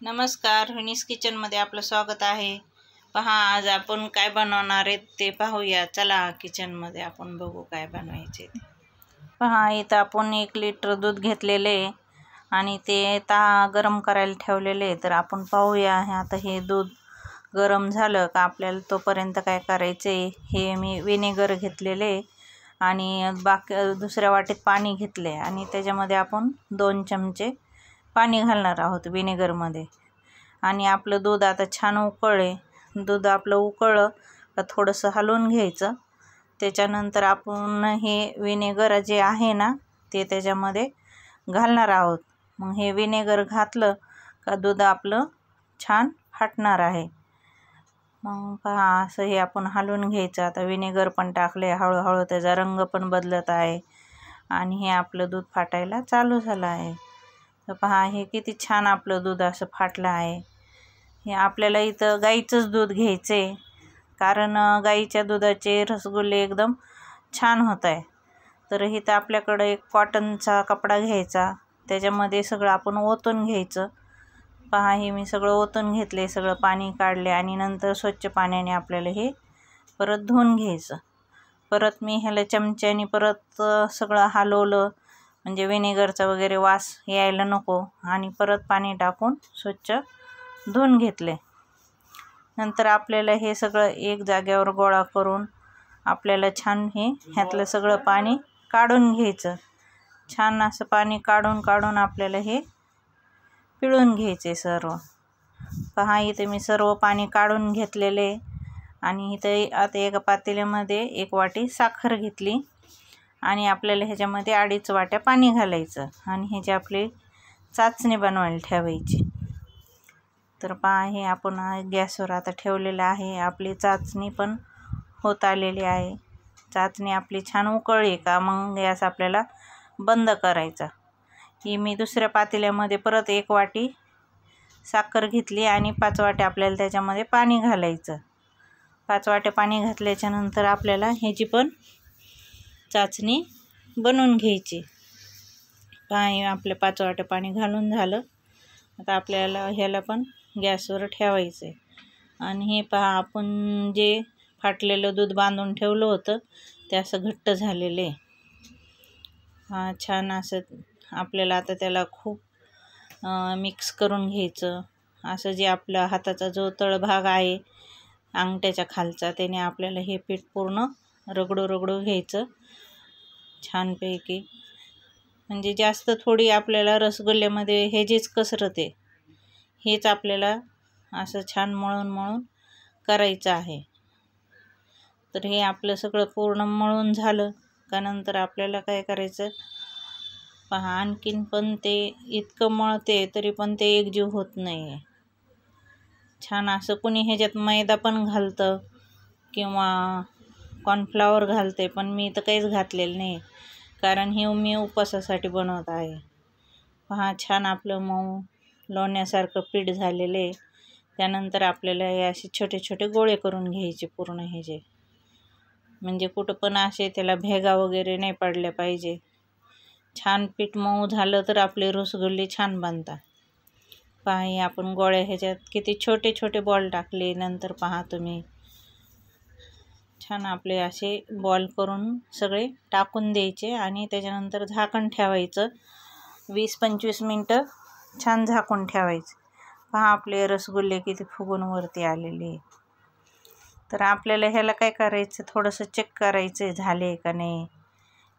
नमस्कार, हुनीस किचनमध्ये आपलं स्वागत आहे. पहा, आज आपण काय बनवणार आहे ते पाहूया. चला किचनमध्ये आपण बघू काय बनवायचे ते. पहा, इथं आपण 1 लिटर दूध घेतलेले आणि ते गरम करायला ठेवलेले. तर आपण पाहूया आता हे दूध गरम झालं का आपल्याला तोपर्यंत काय करायचे. हे मी विनेगर घेतलेले आणि दुसऱ्या वाटीत पाणी घेतले आणि त्याच्यामध्ये आपण 2 चमचे पाणी घालणार आहोत विनेगरमध्ये. आणि आपलं दूध आता छान उकळले. दूध आपलं उकळलं का थोडंसं हलवून घ्यायचं. त्याच्यानंतर आपण हे विनेगर जे आहे ना ते त्याच्यामध्ये घालणार आहोत. मग हे विनेगर घातलं का दूध आपलं छान फाटणार आहे. मग पहा, असं हे आपण हलवून घ्यायचं. आता विनेगर पण टाकले, हळूहळू त्याचा रंग पण बदलत आहे आणि हे आपलं दूध फाटायला चालू झालं आहे. तर पहा, हे किती छान आपलं दूध असं फाटलं आहे. हे आपल्याला इथं गाईचंच दूध घ्यायचं आहे, कारण गाईच्या दुधाचे रसगुल्ले एकदम छान होत आहे. तर इथं आपल्याकडं एक कॉटनचा कपडा घ्यायचा, त्याच्यामध्ये सगळं आपण ओतून घ्यायचं. पहा, हे मी सगळं ओतून घेतले, सगळं पाणी काढले आणि नंतर स्वच्छ पाण्याने आपल्याला हे परत धुवून घ्यायचं. परत मी ह्याला चमच्याने परत सगळं हलवलं, म्हणजे विनेगरचा वगैरे वास यायला नको, आणि परत पाणी टाकून स्वच्छ धुवून घेतले. नंतर आपल्याला हे सगळं एक जागेवर गोळा करून आपल्याला छान ह्यातलं सगळं पाणी काढून घ्यायचं. छान असं पाणी काढून आपल्याला हे पिळून घ्यायचे सर्व. पहा, इथे मी सर्व पाणी काढून घेतलेले आणि इथे आता एका पातेल्यामध्ये 1 वाटी साखर घेतली आणि आपल्याला ह्याच्यामध्ये 2.5 वाट्या पाणी घालायचं आणि ह्याची आपली चाचणी बनवायला ठेवायची. तर पहा, हे आपण गॅसवर आता ठेवलेलं आहे. आपली चाचणी पण होत आलेली आहे. चाचणी आपली छान उकळली का मग गॅस आपल्याला बंद करायचा. ही मी दुसऱ्या पातेल्यामध्ये परत 1 वाटी साखर घेतली आणि 5 वाट्या आपल्याला त्याच्यामध्ये पाणी घालायचं. 5 वाट्या पाणी घातल्याच्यानंतर आपल्याला ह्याची पण चाचणी बनवून घ्यायची. पहा, आपल्या 5 वाट्या पाणी घालून झालं. आता आपल्याला ह्याला पण गॅसवर ठेवायचं आहे. आणि हे पहा, आपण जे फाटलेलं दूध बांधून ठेवलं होतं ते असं घट्ट झालेलं आहे. छान असं आपल्याला आता त्याला खूप मिक्स करून घ्यायचं. असं जे आपला हाताचा जो तळभाग आहे अंगठ्याच्या खालचा, त्याने आपल्याला हे पीठ पूर्ण रगडू घ्यायचं छानपैकी. म्हणजे जास्त थोडी आपल्याला रसगुल्ल्यामध्ये ह्याचीच कसरत आहे. हेच आपल्याला असं छान मळून करायचं आहे. तर हे आपलं सगळं पूर्ण मळून झालं का नंतर आपल्याला काय करायचं. पहा, आणखीन पण ते इतकं मळते तरी पण ते एकजीव होत नाही आहे. छान असं कुणी ह्याच्यात मैदा पण घालतं किंवा कॉर्नफ्लॉवर घालते, पण मी तर काहीच घातलेलं नाही, कारण हे मी उपवासासाठी बनवत आहे. पहा, छान आपलं मऊ लोण्यासारखं पीठ झालेलं आहे. त्यानंतर आपल्याला हे असे छोटे छोटे गोळे करून घ्यायचे पूर्ण ह्याचे, म्हणजे कुठं पण असे त्याला भेगा वगैरे नाही पडल्या पाहिजे. छान पीठ मऊ झालं तर आपले रसगुल्ले छान बनतात. पहा, हे आपण गोळ्या ह्याच्यात किती छोटे छोटे बॉल टाकले. नंतर पहा तुम्ही, छान आपले असे बॉल करून सगळे टाकून द्यायचे आणि त्याच्यानंतर झाकण ठेवायचं. 20-25 मिनटं छान झाकून ठेवायचं. पहा, आपले रसगुल्ले किती फुगून वरती आलेले. तर आपल्याला ह्याला काय करायचं, थोडंसं चेक करायचं झाले का नाही.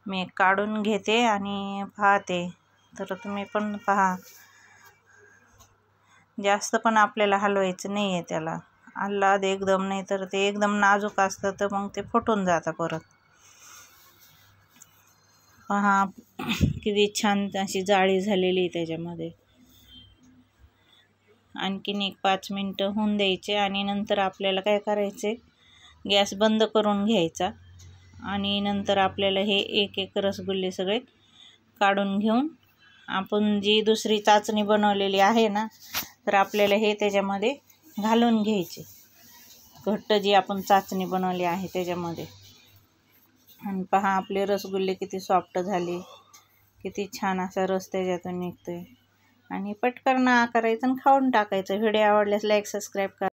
मी काढून घेते आणि पाहते. तर तुम्ही पण पहा, जास्त पण आपल्याला हलवायचं नाही आहे त्याला. आल्हाद एकदम, नाही तर ते एकदम नाजूक असतं तर मग ते फुटून जातं परत. पहा, किती छान अशी जाळी झालेली त्याच्यामध्ये. आणखीन 5 मिनटं होऊन द्यायचे आणि नंतर आपल्याला काय करायचे, गॅस बंद करून घ्यायचा आणि नंतर आपल्याला हे एक रसगुल्ले सगळे काढून घेऊन आपण जी दुसरी चाचणी बनवलेली आहे ना, तर आपल्याला हे त्याच्यामध्ये घालून घ्यायचे. घट्ट जी आपण चाचणी बनवली आहे त्याच्यामध्ये. आणि पहा, आपले रसगुल्ले किती सॉफ्ट झाले, किती छान असा रस त्याच्यातून निघतोय. आणि पटकन करायचं आणि खाऊन टाकायचं. व्हिडिओ आवडल्यास लाईक सबस्क्राईब करा.